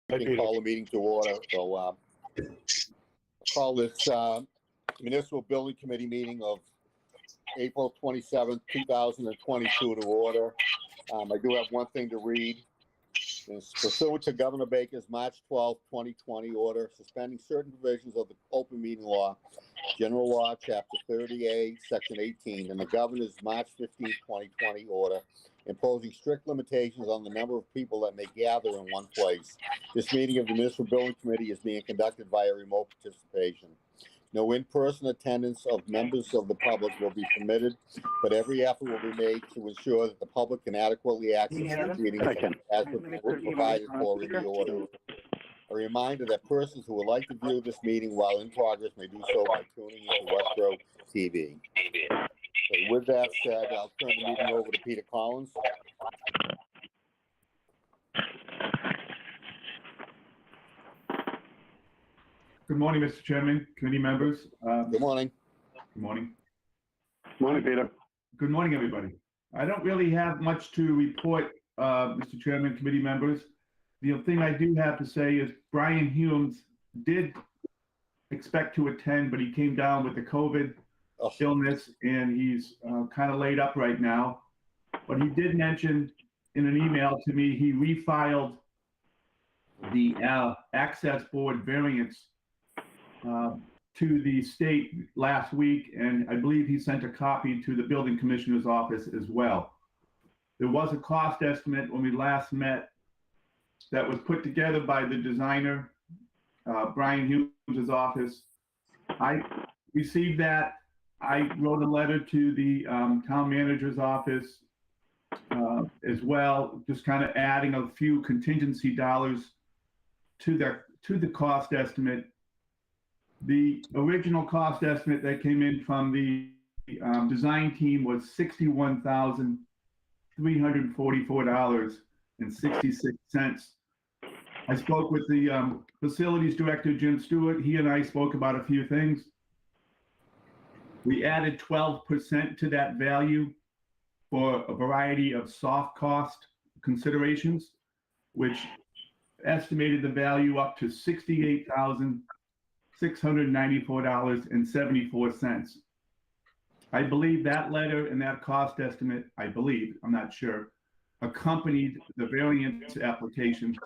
I can call the meeting to order. So call this Municipal Building Committee meeting of April 27th, 2022 to order. I do have one thing to read. It's pursuant to Governor Baker's March 12, 2020 order suspending certain provisions of the open meeting law, General Law, Chapter 30A, Section 18, and the Governor's March 15, 2020 order imposing strict limitations on the number of people that may gather in one place. This meeting of the Municipal Building Committee is being conducted via remote participation. No in-person attendance of members of the public will be permitted, but every effort will be made to ensure that the public can adequately access the meeting as provided for in the order. A reminder that persons who would like to view this meeting while in progress may do so by tuning into Westborough TV. Okay, with that said, I'll turn the meeting over to Peter Collins. Good morning, Mr. Chairman, committee members. Good morning. Good morning. Good morning, Peter. Good morning, everybody. I don't really have much to report, Mr. Chairman, committee members. The thing I do have to say is Brian Humes did expect to attend, but he came down with the COVID illness, and he's kind of laid up right now. But he did mention in an email to me, he refiled the access board variance to the state last week, and I believe he sent a copy to the building commissioner's office as well. There was a cost estimate when we last met that was put together by the designer, Brian Humes' office. I received that. I wrote a letter to the town manager's office as well, just kind of adding a few contingency dollars to the cost estimate. The original cost estimate that came in from the design team was $61,344.66. I spoke with the facilities director, Jim Stewart. He and I spoke about a few things. We added 12% to that value for a variety of soft cost considerations, which estimated the value up to $68,694.74. I believe that letter and that cost estimate, I'm not sure, accompanied the variance application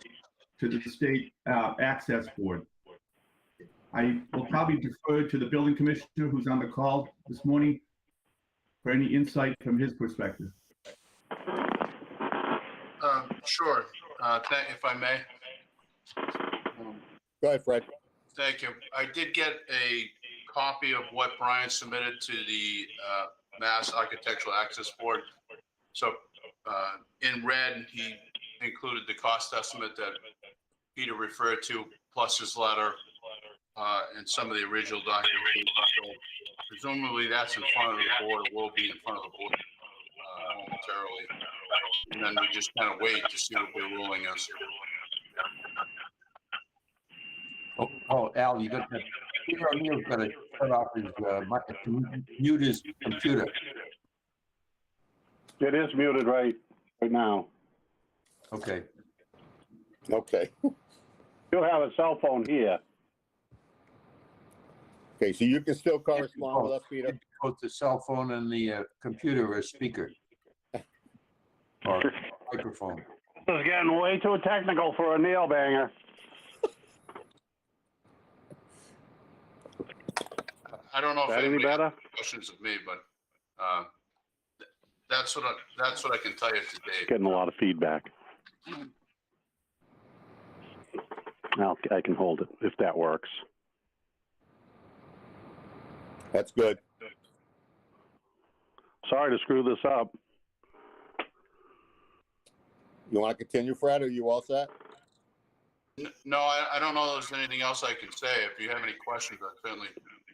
to the state access board. I will probably defer to the building commissioner who's on the call this morning for any insight from his perspective. Sure, if I may. Go ahead, Fred. Thank you. I did get a copy of what Brian submitted to the Mass Architectural Access Board. So in red, he included the cost estimate that Peter referred to, plus his letter and some of the original documentation. So presumably that's in front of the board, or will be in front of the board momentarily. And then we just kind of wait to see what their ruling is. Oh, Al, you got to, Peter O'Neill's got to turn off his, mute his computer. It is muted right now. Okay. Okay. You'll have a cell phone here. Okay, so you can still correspond with us, Peter? Both the cell phone and the computer or speaker. Or microphone. This is getting way too technical for a nail banger. I don't know if any anybody better? has questions of me, but that's what I can tell you today. Getting a lot of feedback. I can hold it if that works. That's good. Sorry to screw this up. You want to continue, Fred, or are you all set? No, I don't know if there's anything else I can say. If you have any questions, I'll certainly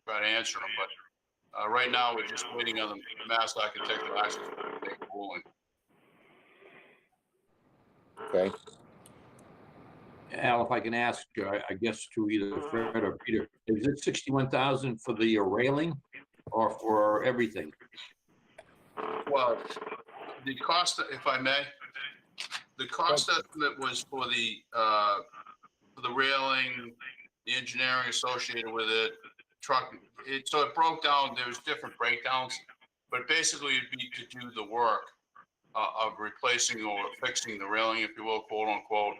try to answer them. But right now, we're just waiting on the Mass Architectural Access Board to make a ruling. Okay. Al, if I can ask, I guess to either Fred or Peter, is it 61,000 for the railing or for everything? Well, the cost, if I may, the cost estimate was for the the railing, the engineering associated with it, truck. So it broke down. There's different breakdowns, but basically it'd be to do the work of replacing or fixing the railing, if you will, quote unquote.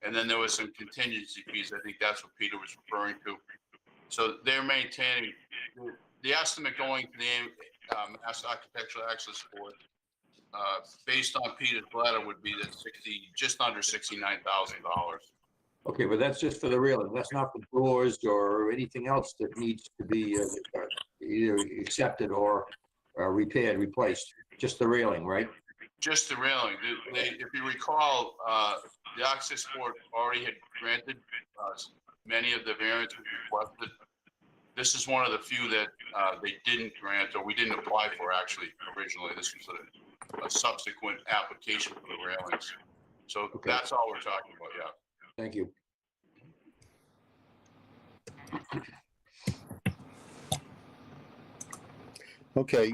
And then there was some contingency fees. I think that's what Peter was referring to. So they're maintaining the estimate going to the Mass Architectural Access Board, based on Peter's letter, would be that just under $69,000. Okay, but that's just for the railing. That's not for doors or anything else that needs to be either accepted or repaired, replaced. Just the railing, right? Just the railing. If you recall, the access board already had granted many of the variances requested. This is one of the few that they didn't grant, or we didn't apply for actually originally. This was a subsequent application for the railings. So Okay. That's all we're talking about, yeah. Thank you. Okay.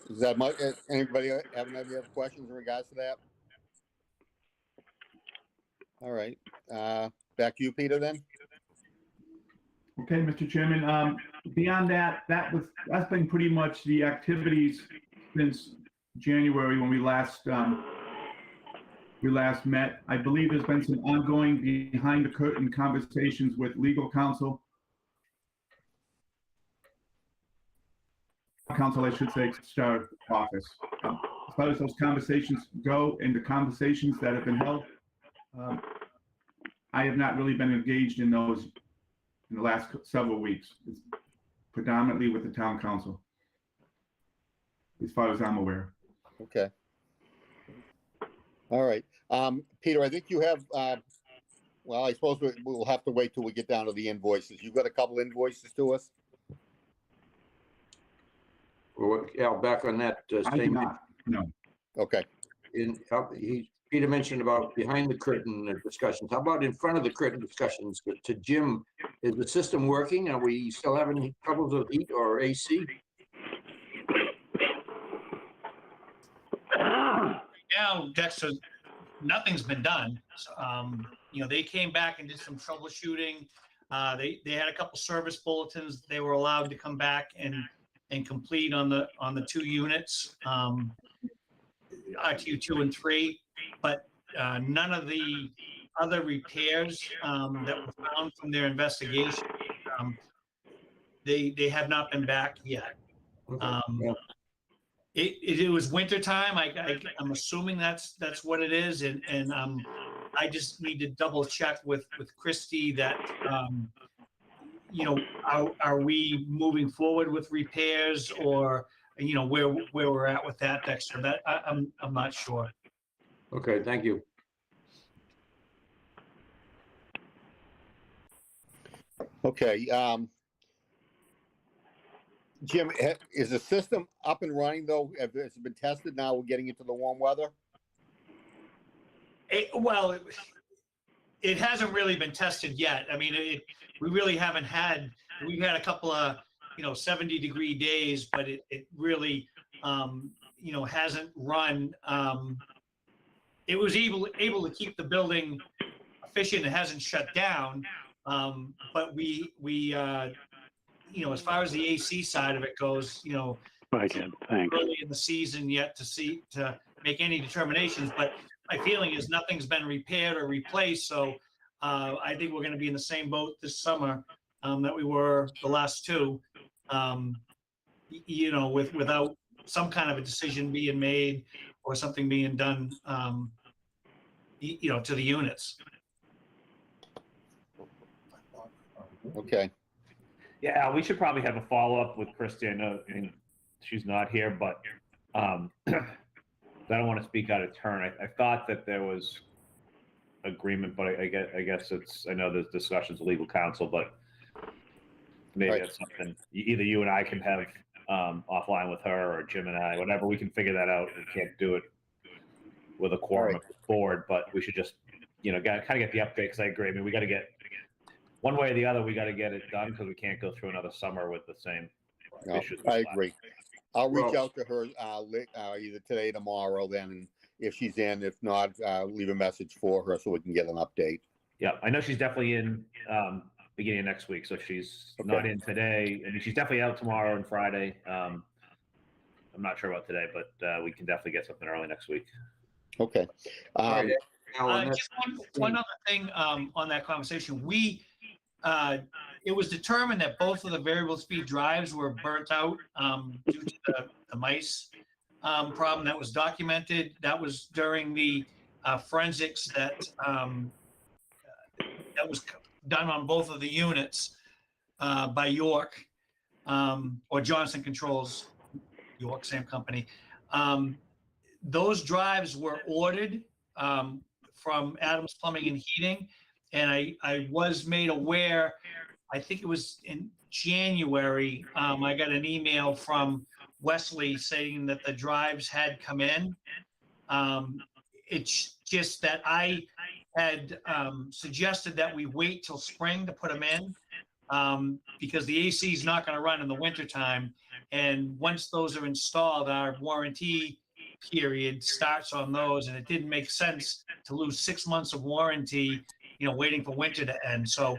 Is that much? Anybody have any other questions in regards to that? All right. Back to you, Peter, then. Okay, Mr. Chairman, beyond that, that's been pretty much the activities since January when we last met. I believe there's been some ongoing behind the curtain conversations with legal counsel. Counsel, I should say, Star Office. As far as those conversations go and the conversations that have been held, I have not really been engaged in those in the last several weeks. It's predominantly with the town council, as far as I'm aware. Okay. All right. Peter, I think you have, well, I suppose we'll have to wait till we get down to the invoices. You've got a couple invoices to us? Well, Al, back on that I do same. not, no. Okay. Peter mentioned about behind the curtain discussions. How about in front of the curtain discussions? To Jim, is the system working? Are we still having troubles with heat or AC? Now, Dexter, nothing's been done. They came back and did some troubleshooting. They had a couple service bulletins. They were allowed to come back and complete on the two units, RTU 2 and 3, but none of the other repairs that were found from their investigation, they have not been back yet. It was winter time. I'm assuming that's what it is, and I just need to double check with Christie that are we moving forward with repairs, or where we're at with that, Dexter. That I'm not sure. Okay, thank you. Okay. Jim, is the system up and running though? Has it been tested now? We're getting into the warm weather? It hasn't really been tested yet. I mean, we really haven't had. We've had a couple of 70-degree days, but it really hasn't run. It was able to keep the building efficient. It hasn't shut down, but we as far as the AC side of it goes, Thanks. early in the season yet to make any determinations. But my feeling is nothing's been repaired or replaced, so I think we're going to be in the same boat this summer that we were the last two. Without some kind of a decision being made or something being done, to the units. Okay. Yeah, Al, we should probably have a follow-up with Christie. I know she's not here, but I don't want to speak out of turn. I thought that there was agreement, but I guess I know there's discussions with legal counsel, but maybe Right. that's something either you and I can have offline with her, or Jim and I, whatever. We can figure that out. We can't do it with a quorum of the board, but we should just, kind of get the update, because I agree. I mean, we got to get, one way or the other, we got to get it done, because we can't go through another summer with the same issues. I agree. I'll reach out to her either today or tomorrow then, and if she's in. If not, leave a message for her so we can get an update. Yeah, I know she's definitely in beginning of next week, so she's not Okay. in today. I mean, she's definitely out tomorrow and Friday. I'm not sure about today, but we can definitely get something early next week. Okay. All right, Alan, Just one other thing on that conversation. It was determined that both of the variable speed drives were burnt out due to the mice problem that was documented. That was during the forensics that was done on both of the units by York or Johnson Controls, York, same company. Those drives were ordered from Adams Plumbing and Heating, and I was made aware, I think it was in January, I got an email from Wesley saying that the drives had come in. It's just that I had suggested that we wait till spring to put them in because the AC is not going to run in the wintertime. And once those are installed, our warranty period starts on those, and it didn't make sense to lose 6 months of warranty, waiting for winter to end. So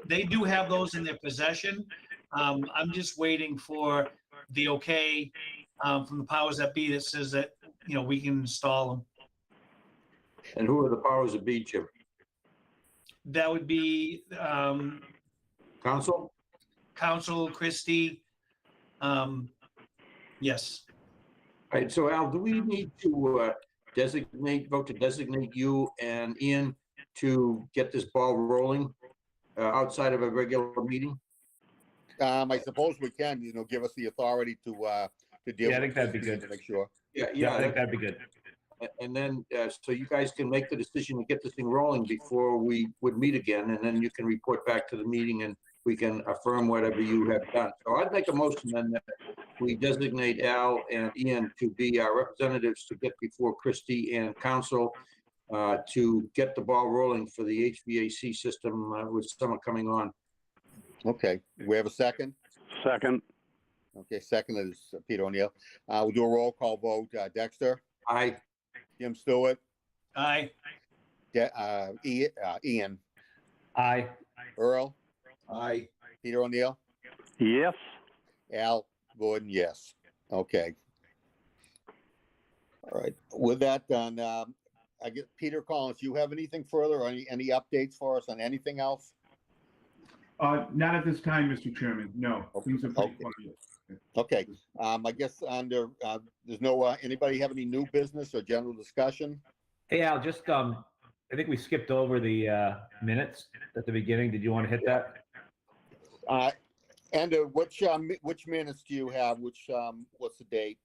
they do have those in their possession. I'm just waiting for the okay from the powers that be that says that, we can install them. and who are the powers that be, Jim? That would be Council? Council Christie. Yes. All right, so Al, do we need to vote to designate you and Ian to get this ball rolling outside of a regular meeting? I suppose we can, give us the authority to deal. Yeah, I think that'd be good. To make sure. Yeah, I think that'd be good. And then, so you guys can make the decision to get this thing rolling before we would meet again, and then you can report back to the meeting and we can affirm whatever you have done. So I'd make a motion then that we designate Al and Ian to be our representatives to get before Christie and council to get the ball rolling for the HVAC system with summer coming on. Okay, we have a second? Second. Okay, second is Peter O'Neill. We'll do a roll call vote. Dexter? Aye. Jim Stewart? Aye. Ian? Aye. Earl? Aye. Peter O'Neill? Yes. Al Gordon, yes. Okay. All right, with that done, I get Peter Collins, you have anything further or any updates for us on anything else? Not at this time, Mr. Chairman. No. Things are pretty quiet. Okay, I guess under, there's no, anybody have any new business or general discussion? Hey, Al, just, I think we skipped over the minutes at the beginning. Did you want to hit that? And which minutes do you have? What's the date?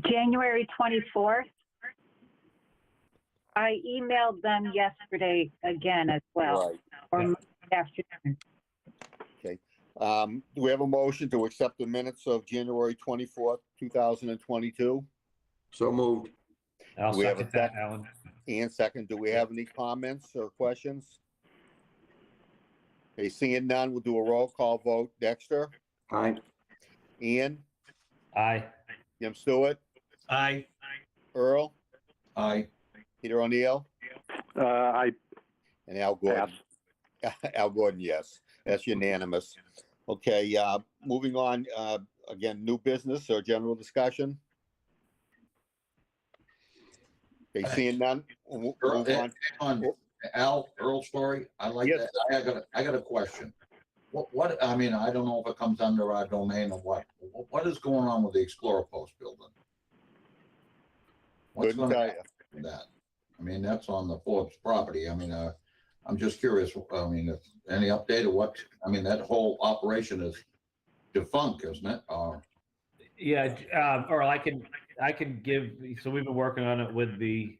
January 24th. I emailed them yesterday again as well, Right. or Yeah. afternoon. Do we have a motion to accept the minutes of January 24th, 2022? So moved. I'll We have second a that, second. Alan. And second, do we have any comments or questions? Okay, seeing none, we'll do a roll call vote. Dexter? Aye. Ian? Aye. Jim Stewart? Aye. Earl? Aye. Peter O'Neill? I And Al Gordon? Al Gordon, yes. That's unanimous. Okay, moving on, again, new business or general discussion? Okay, seeing none, we'll move on. Earl story, I like Yes. that. I got a question. What, I mean, I don't know if it comes under our domain or what is going on with the Explorer Post building? What's Couldn't going tell to you. happen with that? I mean, that's on the Forbes property. I mean, I'm just curious, I mean, if any update or what, I mean, that whole operation is defunct, isn't it? Yeah, Earl, I can give, so we've been working on it with the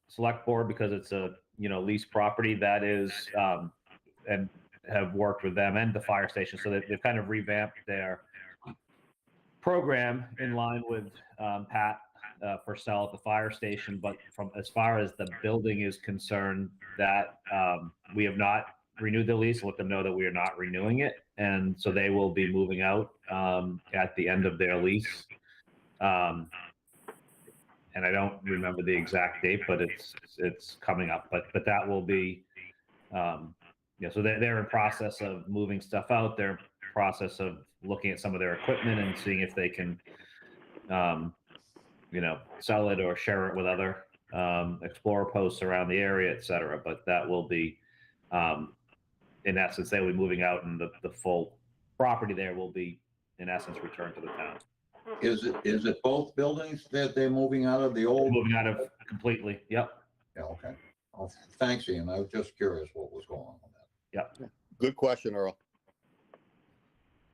select board because it's a, leased property that is, and have worked with them and the fire station. So they've kind of revamped their program in line with Pat for sale at the fire station. But from as far as the building is concerned, that we have not renewed the lease, let them know that we are not renewing it. And so they will be moving out at the end of their lease. and I don't remember the exact date, but it's coming up. But that will be, so they're in process of moving stuff out. They're in process of looking at some of their equipment and seeing if they can, sell it or share it with other Explorer posts around the area, et cetera. But that will be, in essence, they will be moving out, and the full property there will be, in essence, returned to the town. Is it both buildings that they're moving out of the old? Moving out of completely. Yep. Yeah, okay. Oh, thanks, Ian. I was just curious what was going on with that. Yep. Good question, Earl.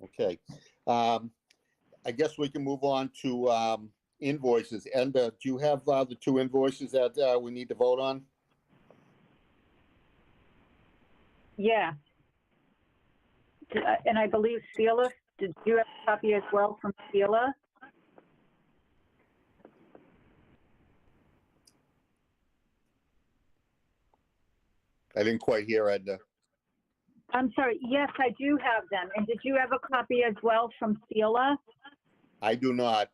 Okay. I guess we can move on to invoices. And do you have the two invoices that we need to vote on? Yeah. And I believe Sheila, did you have a copy as well from Sheila? I didn't quite hear, Edna. I'm sorry. Yes, I do have them. And did you have a copy as well from Sheila? I do not.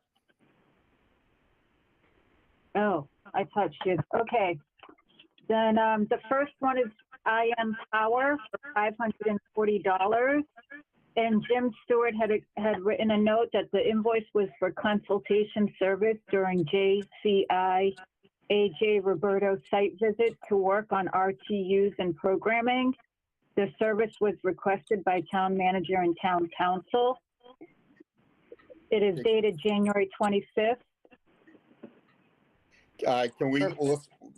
Oh, I thought she had. Okay. Then the first one is IM Power for $540. And Jim Stewart had written a note that the invoice was for consultation service during JCI AJ Roberto site visit to work on RTUs and programming. The service was requested by town manager and town council. It is dated January 25th. Can we,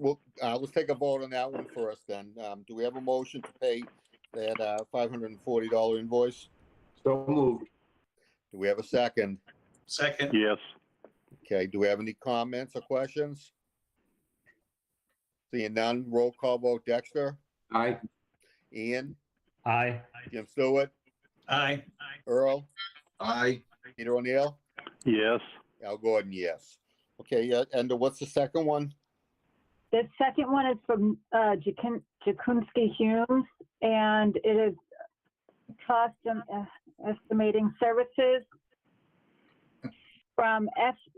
let's take a vote on that one first then. Do we have a motion to pay that $540 invoice? So moved. Do we have a second? Second. Yes. Okay, do we have any comments or questions? Seeing none, roll call vote. Dexter? Aye. Ian? Aye. Jim Stewart? Aye. Earl? Aye. Peter O'Neill? Yes. Al Gordon, yes. Okay, and what's the second one? The second one is from Jakunski Humes, and it is cost estimating services from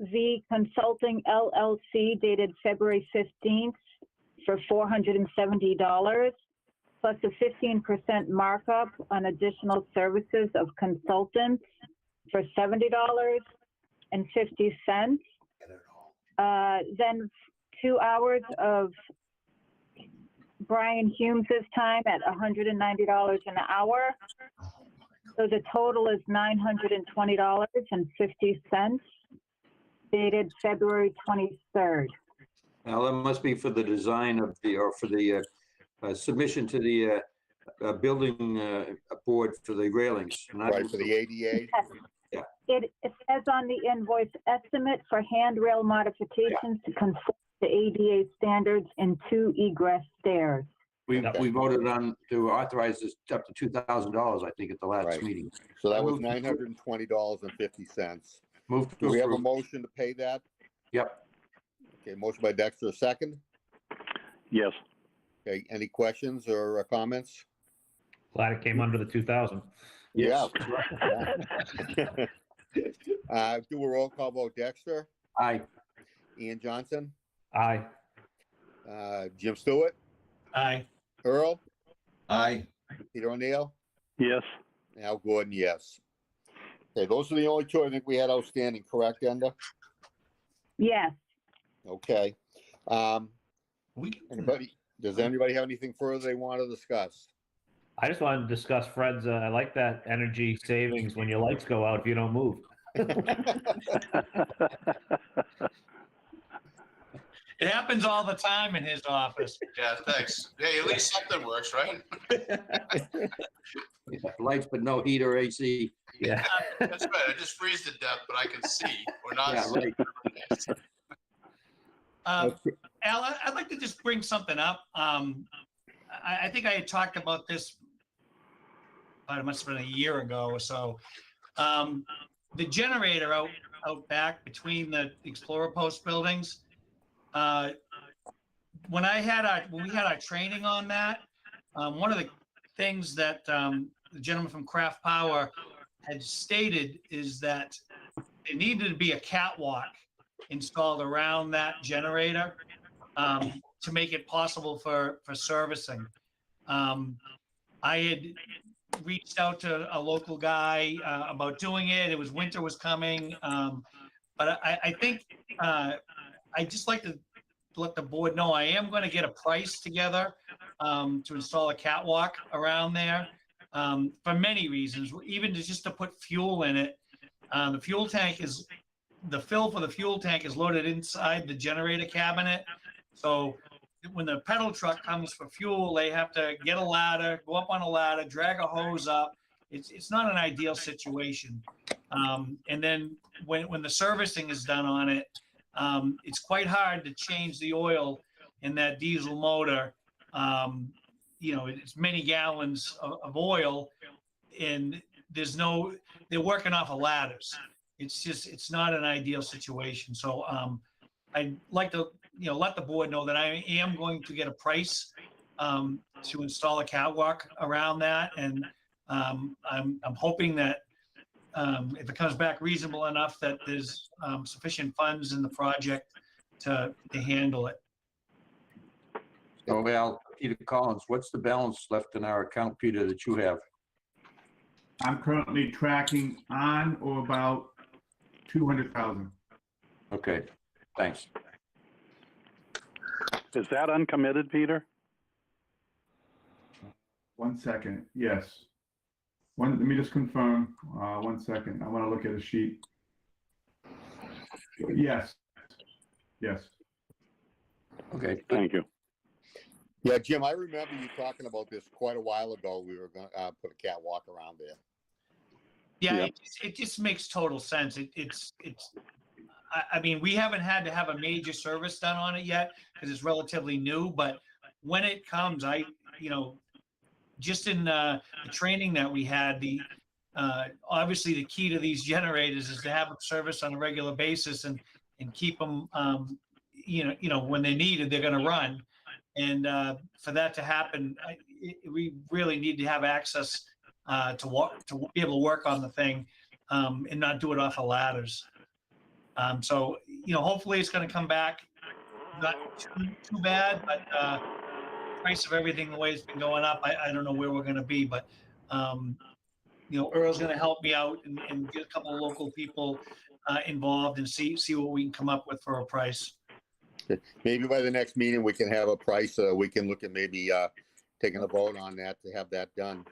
FV Consulting LLC dated February 15th for $470, plus a 15% markup on additional services of consultants for $70.50. Then 2 hours of Brian Humes's time at $190 an hour. So the total is $920.50, dated February 23rd. Now, that must be for the design of or for the submission to the building board for the railings. Right, for the ADA? It says on the invoice, estimate for handrail modifications to conform to ADA standards and 2 egress stairs. We voted on to authorize this up to $2,000, I think, at the last Right. meeting. So that was $920.50. Move to Do we have a approve. motion to pay that? Yep. Okay, motion by Dexter, a second. Yes. Okay, any questions or comments? Glad it came under the 2,000. Yeah. Yes. Do a roll call vote. Dexter? Aye. Ian Johnson? Aye. Jim Stewart? Aye. Earl? Aye. Peter O'Neill? Yes. Al Gordon, yes. Okay, those are the only two I think we had outstanding, correct, Enda? Yes. Okay. We, Does anybody have anything further they want to discuss? I just wanted to discuss Fred's, I like that energy savings when your lights go out if you don't move. it happens all the time in his office. Yeah, thanks. Hey, at least something works, right? Lights, but no heat or AC. Yeah. That's right. I just freeze to death, but I can see or not Yeah, see. right. Al, I'd like to just bring something up. I think I had talked about this, it must have been a year ago or so. The generator out back between the Explorer Post buildings. When we had our training on that, one of the things that the gentleman from Craft Power had stated is that it needed to be a catwalk installed around that generator to make it possible for servicing. I had reached out to a local guy about doing it. It was winter was coming. But I think I'd just like to let the board know I am going to get a price together to install a catwalk around there for many reasons, even just to put fuel in it. The fuel tank is, the fill for the fuel tank is loaded inside the generator cabinet. So when the pedal truck comes for fuel, they have to get a ladder, go up on a ladder, drag a hose up. It's not an ideal situation. And then when the servicing is done on it, it's quite hard to change the oil in that diesel motor. It's many gallons of oil, and they're working off of ladders. It's not an ideal situation. So I'd like to, let the board know that I am going to get a price to install a catwalk around that. And I'm hoping that if it comes back reasonable enough, that there's sufficient funds in the project to handle it. So Al, Peter Collins, what's the balance left in our account, Peter, that you have? I'm currently tracking on or about 200,000. Okay, thanks. Is that uncommitted, Peter? 1 second. Yes. Let me just confirm. 1 second. I want to look at a sheet. Yes. Yes. Okay, Thank you. Yeah, Jim, I remember you talking about this quite a while ago. We were going to put a catwalk around there. Yeah, Yep. it just makes total sense. I mean, we haven't had to have a major service done on it yet because it's relatively new, but when it comes, just in the training that we had, obviously the key to these generators is to have them serviced on a regular basis and keep them, when they're needed, they're going to run. And for that to happen, we really need to have access to be able to work on the thing and not do it off of ladders. So, hopefully it's going to come back not too bad, but price of everything, the way it's been going up, I don't know where we're going to be, but Earl's going to help me out and get a couple of local people involved and see what we can come up with for a price. Maybe by the next meeting, we can have a price. We can look at maybe taking a vote on that to have that done.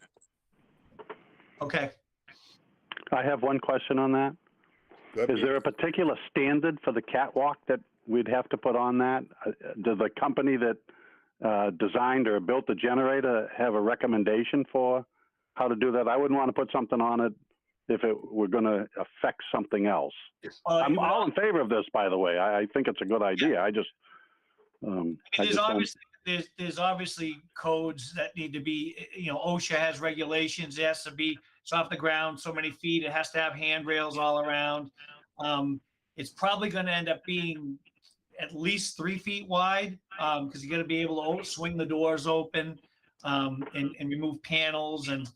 Okay. I have one question on that. Good. Is there a particular standard for the catwalk that we'd have to put on that? Does the company that designed or built the generator have a recommendation for how to do that? I wouldn't want to put something on it if it were going to affect something else. I'm all in favor of this, by the way. I think it's a good idea. I just, there's obviously codes that need to be, OSHA has regulations. It has to be, it's off the ground so many feet. It has to have handrails all around. It's probably going to end up being at least 3 feet wide because you got to be able to swing the doors open and remove panels and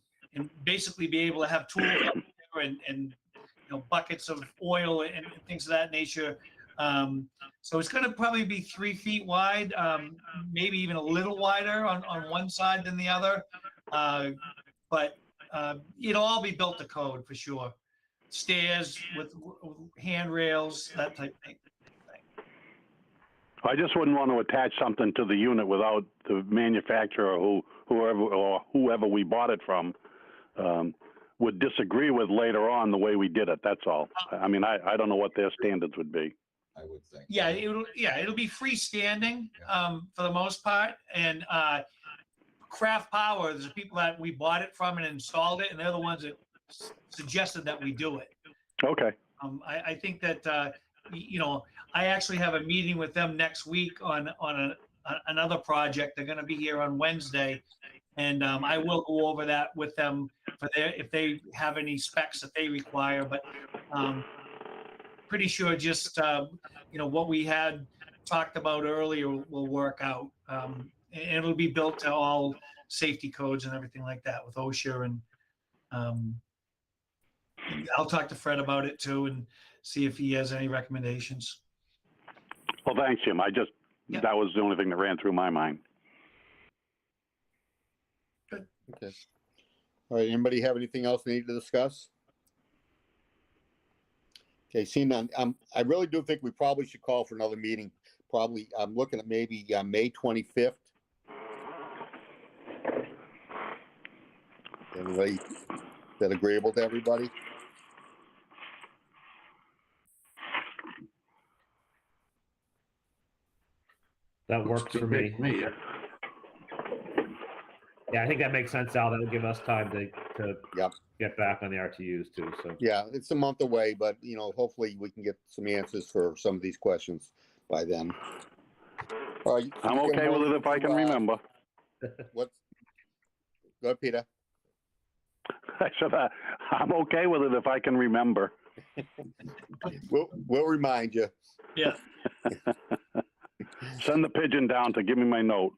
basically be able to have tools up there and buckets of oil and things of that nature. So it's going to probably be 3 feet wide, maybe even a little wider on one side than the other. But it'll all be built to code for sure. Stairs with handrails, that type of thing. I just wouldn't want to attach something to the unit without the manufacturer whoever we bought it from would disagree with later on the way we did it. That's all. I mean, I don't know what their standards would be. I would think. Yeah, it'll be freestanding for the most part. And Craft Power, there's people that we bought it from and installed it, and they're the ones that suggested that we do it. Okay. I think that I actually have a meeting with them next week on another project. They're going to be here on Wednesday, and I will go over that with them for if they have any specs that they require. But pretty sure just what we had talked about earlier will work out, and it'll be built to all safety codes and everything like that with OSHA. And I'll talk to Fred about it too and see if he has any recommendations. Well, thanks, Jim. Yeah. That was the only thing that ran through my mind. Okay. All right, anybody have anything else they need to discuss? Okay, seeing none, I really do think we probably should call for another meeting. Probably, I'm looking at maybe May 25th. Everybody, is that agreeable to everybody? That works for me. Yeah. Yeah, I think that makes sense, Al. That'll give us time to Yep. get back on the RTUs too, so. Yeah, it's a month away, but hopefully we can get some answers for some of these questions by then. All right, I'm you okay with it motion if I to, can remember. What's, go ahead, Peter. I said, I'm okay with it if I can remember. We'll remind you. Yeah. Send the pigeon down to give me my note.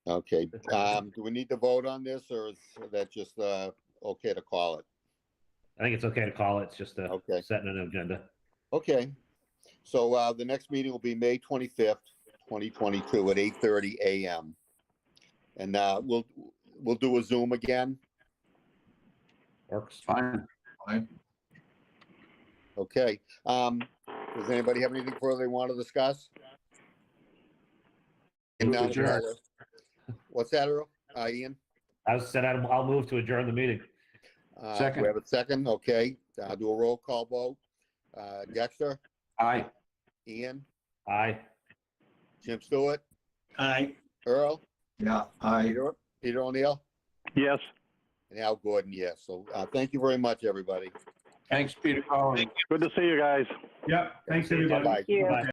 Okay, do we need to vote on this, or is that just, okay to call it? I think it's okay to call it. It's just Okay. setting an agenda. Okay, so, the next meeting will be May 25th, 2022 at 8:30 a.m. And, we'll do a Zoom again. Works. Fine. Okay, does anybody have anything further they want to discuss? Move to adjourn. What's that, Earl? Ian? I was said I'll move to adjourn the meeting. Second. We have a second, okay, do a roll call vote. Dexter, Aye. Ian, Aye. Jim Stewart, Aye. Earl, Yeah, Peter O'Neill, Yes. and Al Gordon, yes. So, thank you very much, everybody. Thanks, Peter Collins. Good to see you guys. Yep, thanks, everybody. Bye-bye. Thank you. Bye.